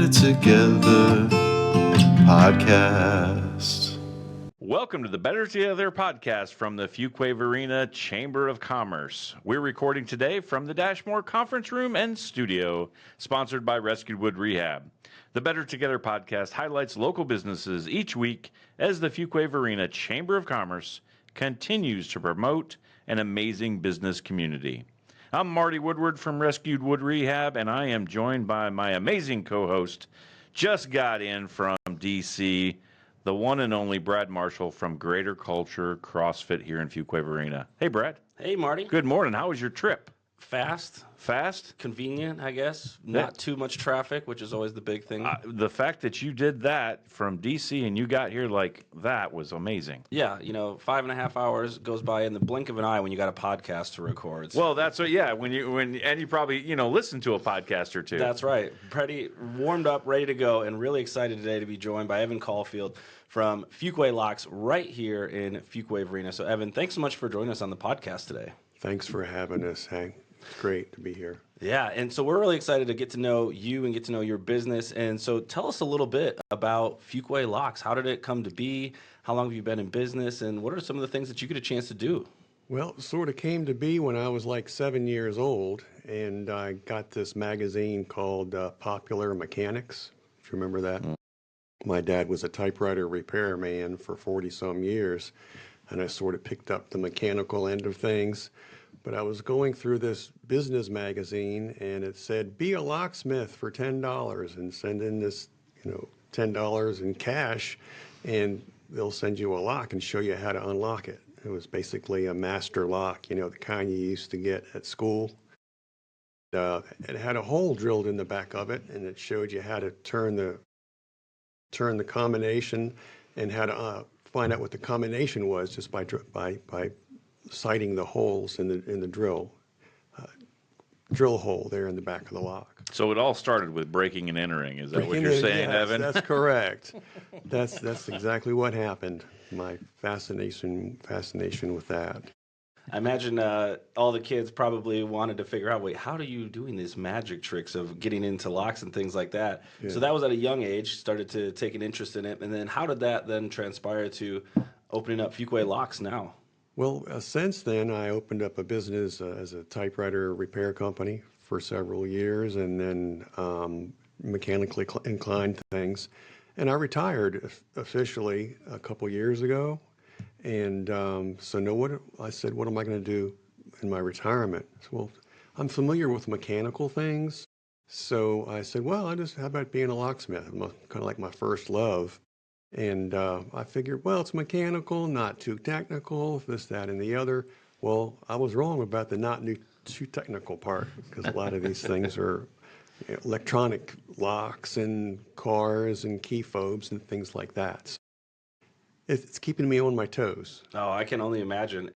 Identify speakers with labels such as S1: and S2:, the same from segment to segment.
S1: Better Together podcast.
S2: Welcome to the Better Together podcast from the Fuquay Varina Chamber of Commerce. We're recording today from the Dashmore Conference Room and Studio, sponsored by Rescued Wood Rehab. The Better Together podcast highlights local businesses each week as the Fuquay Varina Chamber of Commerce continues to promote an amazing business community. I'm Marty Woodward from Rescued Wood Rehab, and I am joined by my amazing co-host, just got in from D.C., the one and only Brad Marshall from Greater Culture CrossFit here in Fuquay Varina. Hey, Brad.
S3: Hey, Marty.
S2: Good morning. How was your trip?
S3: Fast,
S2: Fast?
S3: convenient, I guess. Not too much traffic, which is always the big thing.
S2: The fact that you did that from D.C. and you got here like that was amazing.
S3: Yeah, 5.5 hours goes by in the blink of an eye when you got a podcast to record.
S2: Well, that's what. Yeah, when you probably listen to a podcast or two.
S3: That's right. Pretty warmed up, ready to go, and really excited today to be joined by Evan Caulfield from Fuquay Locks right here in Fuquay Varina. So, Evan, thanks so much for joining us on the podcast today.
S4: Thanks for having us, Hank. It's great to be here.
S3: Yeah, and so we're really excited to get to know you and get to know your business. And so tell us a little bit about Fuquay Locks. How did it come to be? How long have you been in business? And what are some of the things that you get a chance to do?
S4: Well, it sort of came to be when I was like 7 years old, and I got this magazine called Popular Mechanics, if you remember that. My dad was a typewriter repairman for 40-some years, and I sort of picked up the mechanical end of things. But I was going through this business magazine, and it said, be a locksmith for $10 and send in this, $10 in cash, and they'll send you a lock and show you how to unlock it. It was basically a master lock, the kind you used to get at school. It had a hole drilled in the back of it, and it showed you how to turn the combination and how to find out what the combination was just by sighting the holes in the drill hole there in the back of the lock.
S2: So it all started with breaking and entering. Is that what you're saying,
S4: yes,
S2: Evan?
S4: That's correct. That's exactly what happened. My fascination with that.
S3: I imagine all the kids probably wanted to figure out, wait, how are you doing these magic tricks of getting into locks and things like that? Yeah. So that was at a young age, started to take an interest in it. And then how did that then transpire to opening up Fuquay Locks now?
S4: Well, since then, I opened up a business as a typewriter repair company for several years, and then mechanically inclined things. And I retired officially a couple years ago. And I said, what am I going to do in my retirement? So, well, I'm familiar with mechanical things. So I said, well, how about being a locksmith? Kind of like my first love. And I figured, well, it's mechanical, not too technical, this, that, and the other. Well, I was wrong about the not too technical part, because a lot of these things are electronic locks and cars and key fobs and things like that. So it's keeping me on my toes.
S3: Oh, I can only imagine.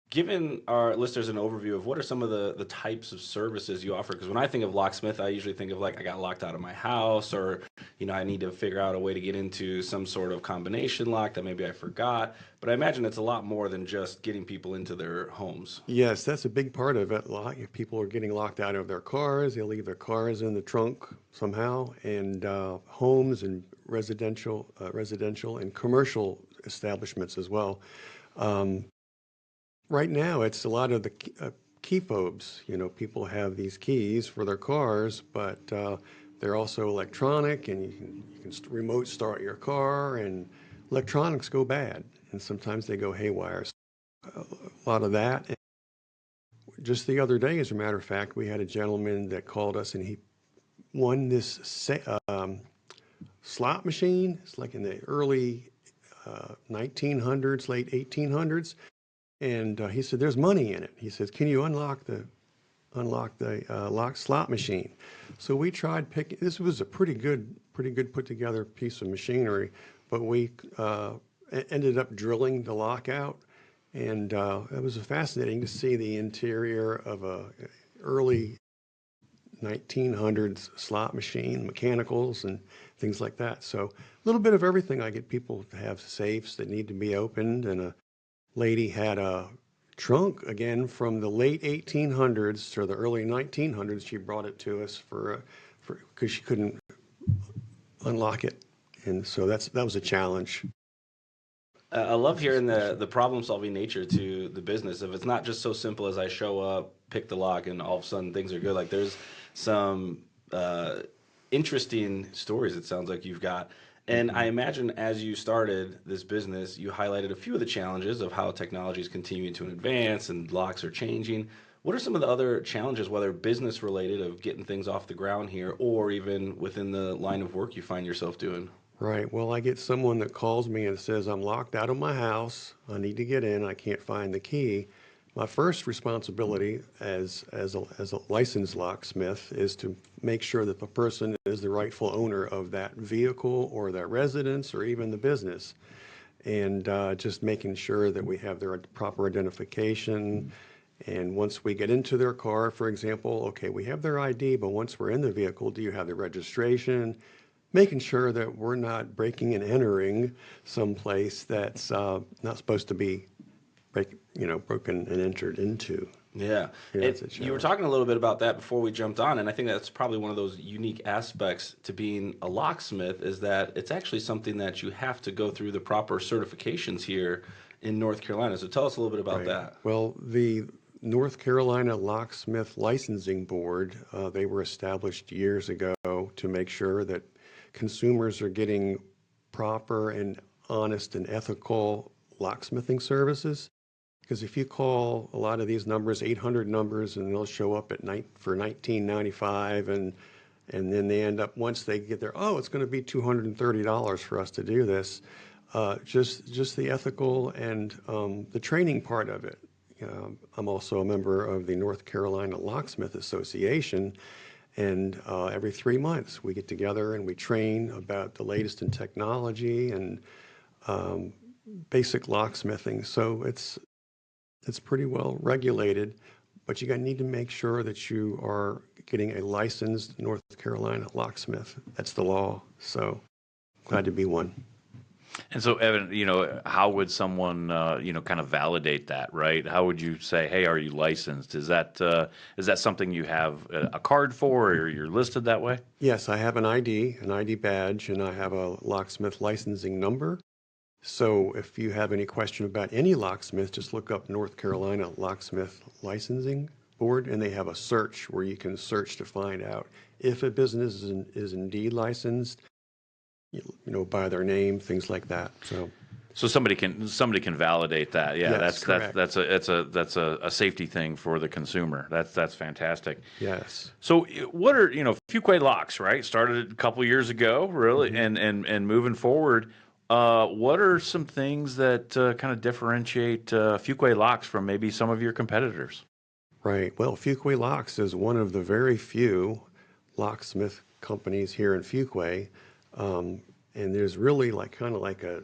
S3: Giving our listeners an overview of what are some of the types of services you offer, because when I think of locksmith, I usually think of like I got locked out of my house, or I need to figure out a way to get into some sort of combination lock that maybe I forgot. But I imagine it's a lot more than just getting people into their homes.
S4: Yes, that's a big part of it. People are getting locked out of their cars. They leave their cars in the trunk somehow, and homes and residential and commercial establishments as well. Right now, it's a lot of the key fobs. People have these keys for their cars, but they're also electronic, and you can remote start your car, and electronics go bad, and sometimes they go haywire. So a lot of that. And just the other day, as a matter of fact, we had a gentleman that called us, and he won this slot machine. It's like in the early 1900s, late 1800s. And he said, there's money in it. He says, can you unlock the lock slot machine? So we tried picking. This was a pretty good put together piece of machinery, but we ended up drilling the lock out, and it was fascinating to see the interior of a early 1900s slot machine, mechanicals and things like that. So a little bit of everything. I get people to have safes that need to be opened, and a lady had a trunk again from the late 1800s to the early 1900s. She brought it to us for because she couldn't unlock it. And so that was a challenge.
S3: I love hearing the problem solving nature to the business. If it's not just so simple as I show up, pick the lock, and all of a sudden things are good. Like there's some interesting stories it sounds like you've got. And I imagine as you started this business, you highlighted a few of the challenges of how technology is continuing to advance and locks are changing. What are some of the other challenges, whether business related, of getting things off the ground here, or even within the line of work you find yourself doing?
S4: Right. Well, I get someone that calls me and says, I'm locked out of my house. I need to get in. I can't find the key. My first responsibility as a licensed locksmith is to make sure that the person is the rightful owner of that vehicle or that residence or even the business. And just making sure that we have their proper identification. And once we get into their car, for example, okay, we have their ID, but once we're in the vehicle, do you have the registration? Making sure that we're not breaking and entering someplace that's not supposed to be broken and entered into.
S3: Yeah.
S4: That's a
S3: You were
S4: challenge.
S3: talking a little bit about that before we jumped on, and I think that's probably one of those unique aspects to being a locksmith is that it's actually something that you have to go through the proper certifications here in North Carolina. So tell us a little bit about
S4: Right.
S3: that.
S4: Well, the North Carolina Locksmith Licensing Board, they were established years ago to make sure that consumers are getting proper and honest and ethical locksmithing services. Because if you call a lot of these numbers, 800 numbers, and they'll show up at night for 1995, and then they end up once they get there, oh, it's going to be $230 for us to do this. Just the ethical and the training part of it. I'm also a member of the North Carolina Locksmith Association, and every 3 months we get together and we train about the latest in technology and basic locksmithing. So it's pretty well regulated, but you need to make sure that you are getting a licensed North Carolina locksmith. That's the law. So glad to be one.
S2: And so, Evan, how would someone, kind of validate that, right? How would you say, hey, are you licensed? Is that something you have a card for, or you're listed that way?
S4: Yes, I have an ID badge, and I have a locksmith licensing number. So if you have any question about any locksmith, just look up North Carolina Locksmith Licensing Board, and they have a search where you can search to find out if a business is indeed licensed, by their name, things like that.
S2: So somebody can validate that. Yeah,
S4: Yes, correct.
S2: that's a safety thing for the consumer. That's fantastic.
S4: Yes.
S2: So what are Fuquay Locks, right? Started a couple years ago, really, and moving forward. What are some things that kind of differentiate Fuquay Locks from maybe some of your competitors?
S4: Right. Well, Fuquay Locks is one of the very few locksmith companies here in Fuquay. And there's really kind of like a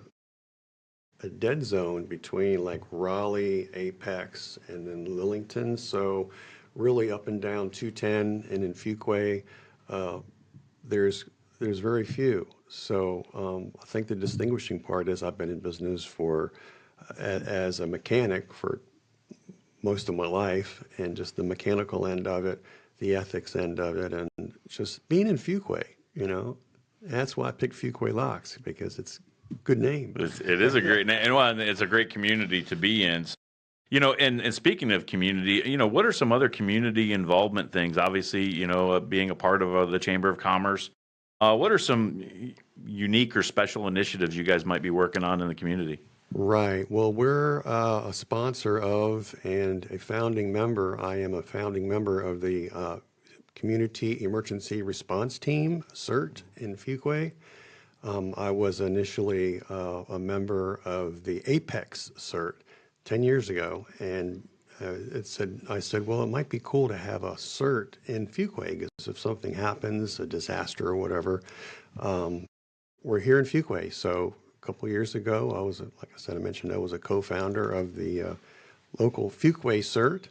S4: dead zone between like Raleigh, Apex, and then Lillington. So really up and down 210 and in Fuquay, there's very few. So I think the distinguishing part is I've been in business as a mechanic for most of my life, and just the mechanical end of it, the ethics end of it, and just being in Fuquay, That's why I picked Fuquay Locks, because it's a good name.
S2: It is a great name, and it's a great community to be in. And speaking of community, what are some other community involvement things? Obviously, being a part of the Chamber of Commerce. What are some unique or special initiatives you guys might be working on in the community?
S4: Right. Well, we're a sponsor of and a founding member. I am a founding member of the Community Emergency Response Team, CERT, in Fuquay. I was initially a member of the Apex CERT 10 years ago, and I said, well, it might be cool to have a CERT in Fuquay, because if something happens, a disaster or whatever, we're here in Fuquay. So a couple of years ago, I mentioned, I was a co-founder of the local Fuquay CERT.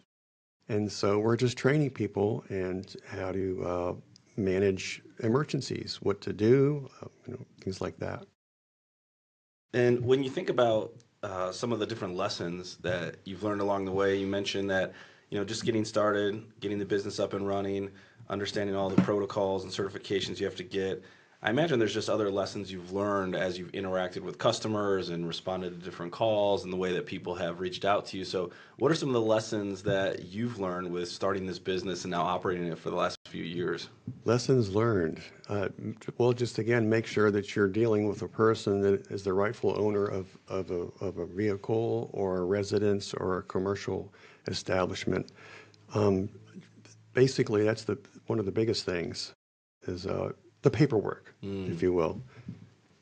S4: And so we're just training people and how to manage emergencies, what to do, things like that.
S3: And when you think about some of the different lessons that you've learned along the way, you mentioned that, just getting started, getting the business up and running, understanding all the protocols and certifications you have to get. I imagine there's just other lessons you've learned as you've interacted with customers and responded to different calls and the way that people have reached out to you. So, what are some of the lessons that you've learned with starting this business and now operating it for the last few years?
S4: Lessons learned. Well, just again, make sure that you're dealing with a person that is the rightful owner of a vehicle or a residence or a commercial establishment. Basically, that's one of the biggest things is the paperwork, if you will.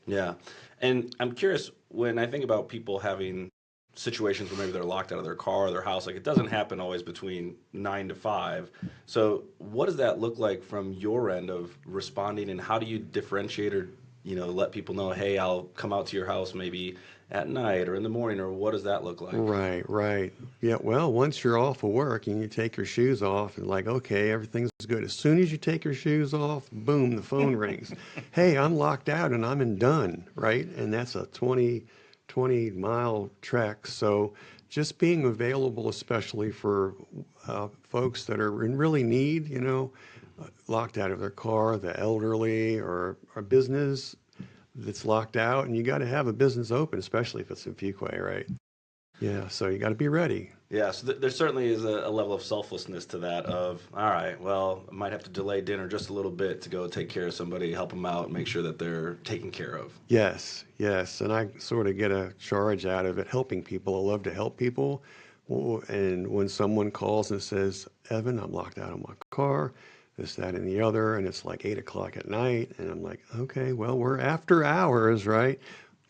S3: Yeah. And I'm curious, when I think about people having situations where maybe they're locked out of their car or their house, like it doesn't happen always between 9 to 5. So what does that look like from your end of responding, and how do you differentiate or, let people know, hey, I'll come out to your house maybe at night or in the morning, or what does that look like?
S4: Right, right. Yeah, well, once you're off of work and you take your shoes off and like, okay, everything's good. As soon as you take your shoes off, boom, the phone rings. Hey, I'm locked out and I'm in Dunn, right? And that's a 20-mile trek. So just being available, especially for folks that are in really need, locked out of their car, the elderly or a business that's locked out, and you got to have a business open, especially if it's in Fuquay, right? Yeah, so you got to be ready.
S3: Yeah, so there certainly is a level of selflessness to that of, all right, well, I might have to delay dinner just a little bit to go take care of somebody, help them out, make sure that they're taken care of.
S4: Yes, yes, and I sort of get a charge out of it, helping people. I love to help people. And when someone calls and says, Evan, I'm locked out of my car, this, that, and the other, and it's like 8 o'clock at night, and I'm like, okay, well, we're after hours, right?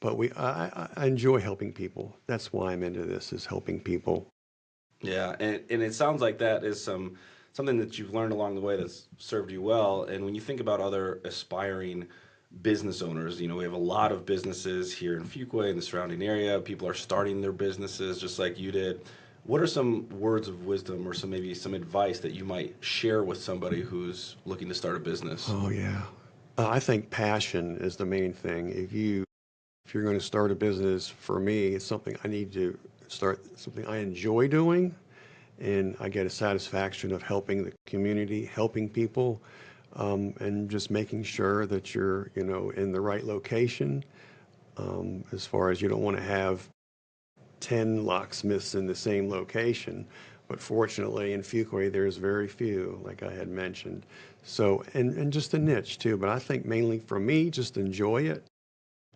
S4: But I enjoy helping people. That's why I'm into this, is helping people.
S3: Yeah, and it sounds like that is something that you've learned along the way that's served you well. And when you think about other aspiring business owners, we have a lot of businesses here in Fuquay and the surrounding area. People are starting their businesses just like you did. What are some words of wisdom or maybe some advice that you might share with somebody who's looking to start a business?
S4: Oh yeah, I think passion is the main thing. If you're going to start a business, for me, it's something I need to start, something I enjoy doing, and I get a satisfaction of helping the community, helping people, and just making sure that you're, in the right location. As far as you don't want to have 10 locksmiths in the same location, but fortunately in Fuquay there's very few, like I had mentioned. So, and just a niche too, but I think mainly for me, just enjoy it.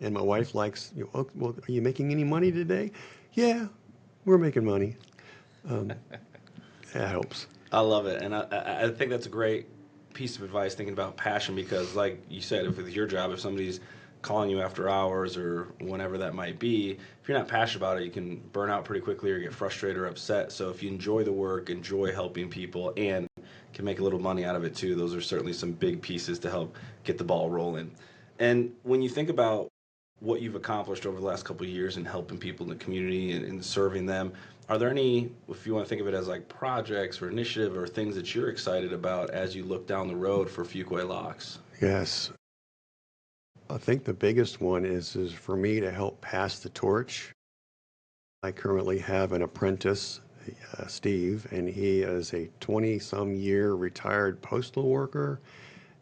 S4: And my wife likes, oh, well, are you making any money today? Yeah, we're making money. That helps.
S3: I love it, and I think that's a great piece of advice. Thinking about passion, because, like you said, if it's your job, if somebody's calling you after hours or whenever that might be, if you're not passionate about it, you can burn out pretty quickly or get frustrated or upset. So if you enjoy the work, enjoy helping people, and can make a little money out of it too, those are certainly some big pieces to help get the ball rolling. And when you think about what you've accomplished over the last couple of years in helping people in the community and serving them, are there any, if you want to think of it as like projects or initiative or things that you're excited about as you look down the road for Fuquay Locks?
S4: Yes. I think the biggest one is for me to help pass the torch. I currently have an apprentice, Steve, and he is a 20-some year retired postal worker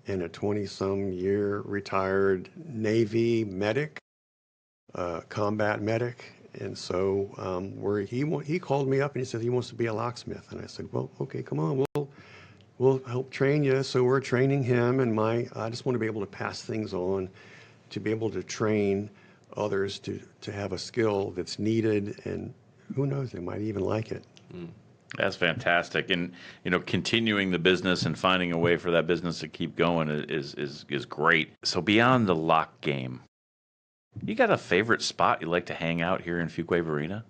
S4: and a 20-some year retired Navy medic, combat medic. And so he called me up and he said he wants to be a locksmith. And I said, well, okay, come on, we'll help train you. So we're training him, and I just want to be able to pass things on, to be able to train others to have a skill that's needed, and who knows, they might even like it.
S2: That's fantastic. And, continuing the business and finding a way for that business to keep going is great. So beyond the lock game, you got a favorite spot you like to hang out here in Fuquay Varina?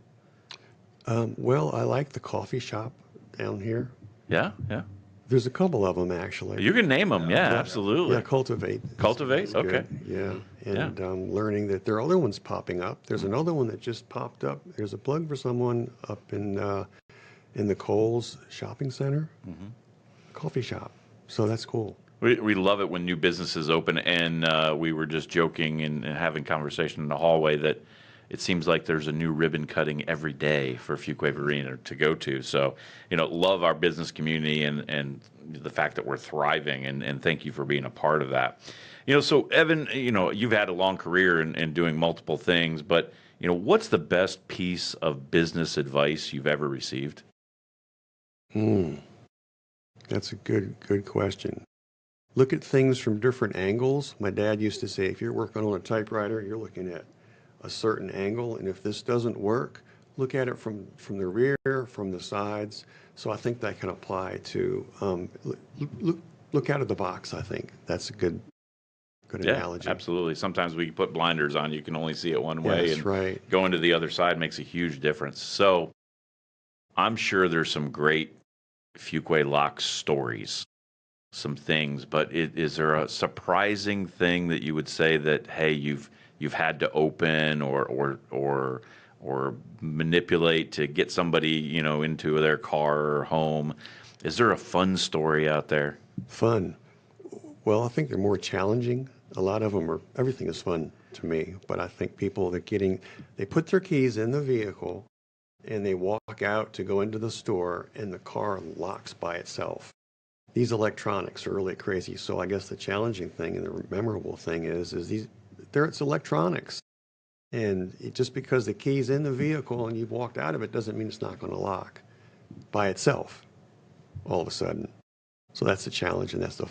S4: Well, I like the coffee shop down here.
S2: Yeah, yeah.
S4: There's a couple of them actually.
S2: You can name them. Yeah, absolutely.
S4: Yeah, Cultivate.
S2: Cultivate?
S4: Is
S2: Okay.
S4: good. Yeah,
S2: Yeah.
S4: and learning that there are other ones popping up. There's another one that just popped up. There's a plug for someone up in the Kohl's shopping center, coffee shop. So that's cool.
S2: We love it when new businesses open, and we were just joking and having conversation in the hallway that it seems like there's a new ribbon cutting every day for Fuquay Varina to go to. So, love our business community and the fact that we're thriving, and thank you for being a part of that. So Evan, you've had a long career in doing multiple things, but what's the best piece of business advice you've ever received?
S4: That's a good question. Look at things from different angles. My dad used to say, if you're working on a typewriter, you're looking at a certain angle, and if this doesn't work, look at it from the rear, from the sides. So I think that can apply to look out of the box. I think that's a good analogy.
S2: Absolutely. Sometimes we put blinders on, you can only see it one way,
S4: That's
S2: and
S4: right.
S2: going to the other side makes a huge difference. So I'm sure there's some great Fuquay Locks stories, some things, but is there a surprising thing that you would say that, hey, you've had to open or manipulate to get somebody into their car or home? Is there a fun story out there?
S4: Fun. Well, I think they're more challenging. A lot of them everything is fun to me, but I think people they put their keys in the vehicle and they walk out to go into the store and the car locks by itself. These electronics are really crazy. So I guess the challenging thing and the memorable thing is it's electronics. And just because the key's in the vehicle and you've walked out of it doesn't mean it's not going to lock by itself all of a sudden. So that's the challenge, and that's the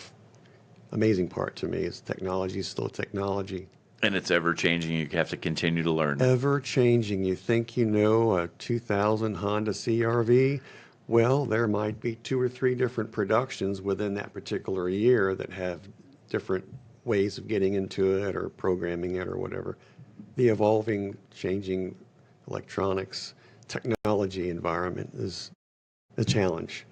S4: amazing part to me is technology is still technology.
S2: And it's ever changing. You have to continue to learn.
S4: Ever changing. You think you know a 2000 Honda CRV? Well, there might be 2 or 3 different productions within that particular year that have different ways of getting into it or programming it or whatever. The evolving, changing electronics technology environment is a challenge.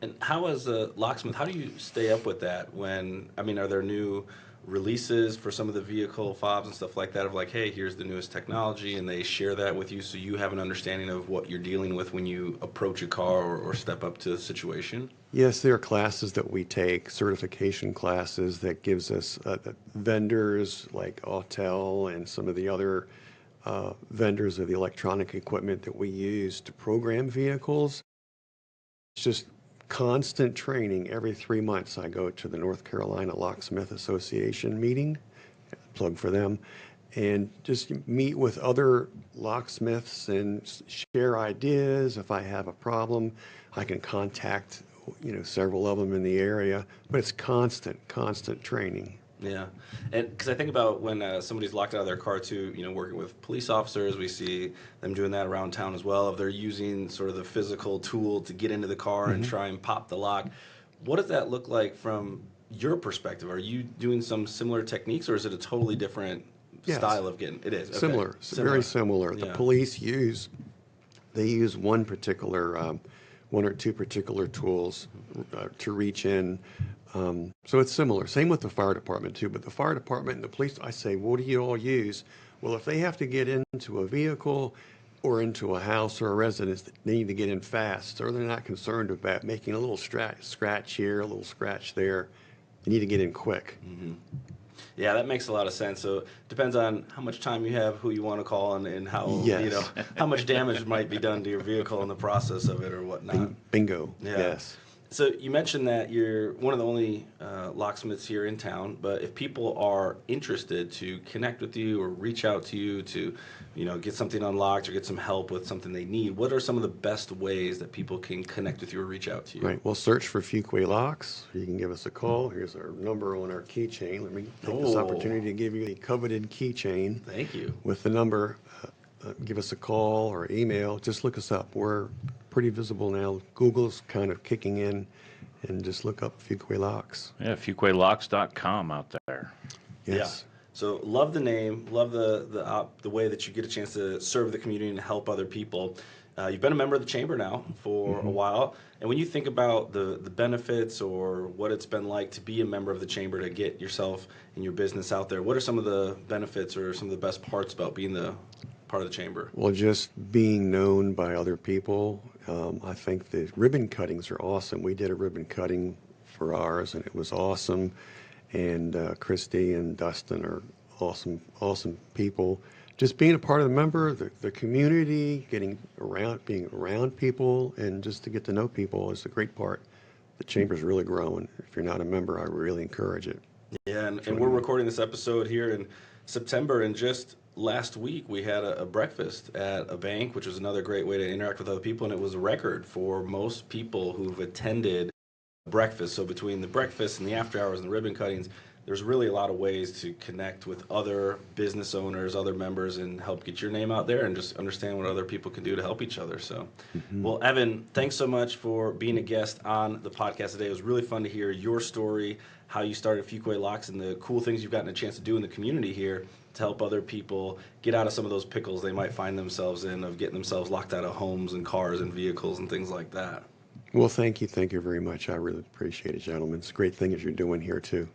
S3: And how, as a locksmith, how do you stay up with that are there new releases for some of the vehicle fobs and stuff like that of like, hey, here's the newest technology, and they share that with you so you have an understanding of what you're dealing with when you approach a car or step up to a situation?
S4: Yes, there are classes that we take, certification classes that gives us vendors like Autel and some of the other vendors of the electronic equipment that we use to program vehicles. It's just constant training. Every 3 months I go to the North Carolina Locksmith Association meeting, plug for them, and just meet with other locksmiths and share ideas. If I have a problem, I can contact several of them in the area, but it's constant training.
S3: Yeah, and because I think about when somebody's locked out of their car too, working with police officers, we see them doing that around town as well. If they're using sort of the physical tool to get into the car and try and pop the lock, what does that look like from your perspective? Are you doing some similar techniques, or is it a totally different style of getting? It is okay.
S4: Similar, very similar. The police use one or two particular tools to reach in. So it's similar. Same with the fire department too. But the fire department and the police, I say, what do you all use? Well, if they have to get into a vehicle or into a house or a residence, they need to get in fast, or they're not concerned about making a little scratch here, a little scratch there. They need to get in quick.
S3: Mm-hmm. Yeah, that makes a lot of sense. So it depends on how much time you have, who you want to call, and how how much damage might be done to your vehicle in the process of it or whatnot.
S4: Bingo.
S3: Yeah.
S4: Yes.
S3: So you mentioned that you're one of the only locksmiths here in town, but if people are interested to connect with you or reach out to you to, get something unlocked or get some help with something they need, what are some of the best ways that people can connect with you or reach out to you?
S4: Right. Well, search for Fuquay Locks. You can give us a call. Here's our number on our keychain. Let me take this opportunity to give you a coveted keychain.
S3: Thank you.
S4: With the number, give us a call or email. Just look us up. We're pretty visible now. Google's kind of kicking in, and just look up Fuquay Locks.
S2: Yeah, FuquayLocks.com out there.
S4: Yes.
S3: Yeah. So love the name, love the way that you get a chance to serve the community and help other people. You've been a member of the chamber now for a while, and when you think about the benefits or what it's been like to be a member of the chamber, to get yourself and your business out there, what are some of the benefits or some of the best parts about being the part of the chamber?
S4: Well, just being known by other people. I think the ribbon cuttings are awesome. We did a ribbon cutting for ours, and it was awesome. And Christy and Dustin are awesome people. just being a part of the member, the community, being around people, and just to get to know people is the great part. The chamber's really growing. If you're not a member, I really encourage it.
S3: Yeah, and we're recording this episode here in September, and just last week we had a breakfast at a bank, which was another great way to interact with other people, and it was a record for most people who've attended breakfast. So between the breakfast and the after hours and the ribbon cuttings, there's really a lot of ways to connect with other business owners, other members, and help get your name out there and just understand what other people can do to help each other. So, well, Evan, thanks so much for being a guest on the podcast today. It was really fun to hear your story, how you started Fuquay Locks, and the cool things you've gotten a chance to do in the community here to help other people get out of some of those pickles they might find themselves in of getting themselves locked out of homes and cars and vehicles and things like that.
S4: Well, thank you. Thank you very much. I really appreciate it, gentlemen. It's a great thing that you're doing here, too.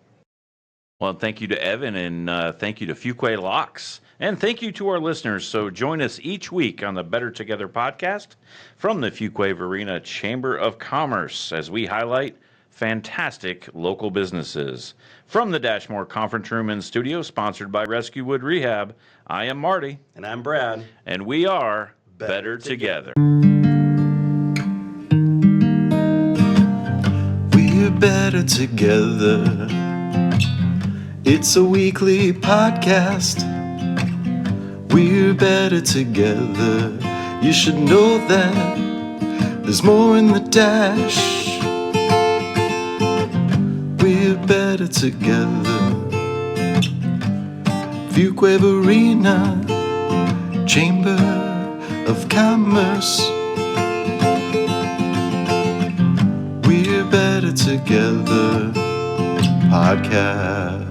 S2: Well, thank you to Evan, and thank you to Fuquay Locks. And thank you to our listeners. So join us each week on the Better Together podcast from the Fuquay Varina Chamber of Commerce as we highlight fantastic local businesses. From the Dashmore Conference Room and Studio, sponsored by Rescue Wood Rehab, I am Marty.
S3: And I'm Brad.
S2: And we are Better Together.
S1: We're better together. It's a weekly podcast. We're better together. You should know that there's more in the dash. We're better together. Fuquay Varina, Chamber of Commerce. We're better together podcast.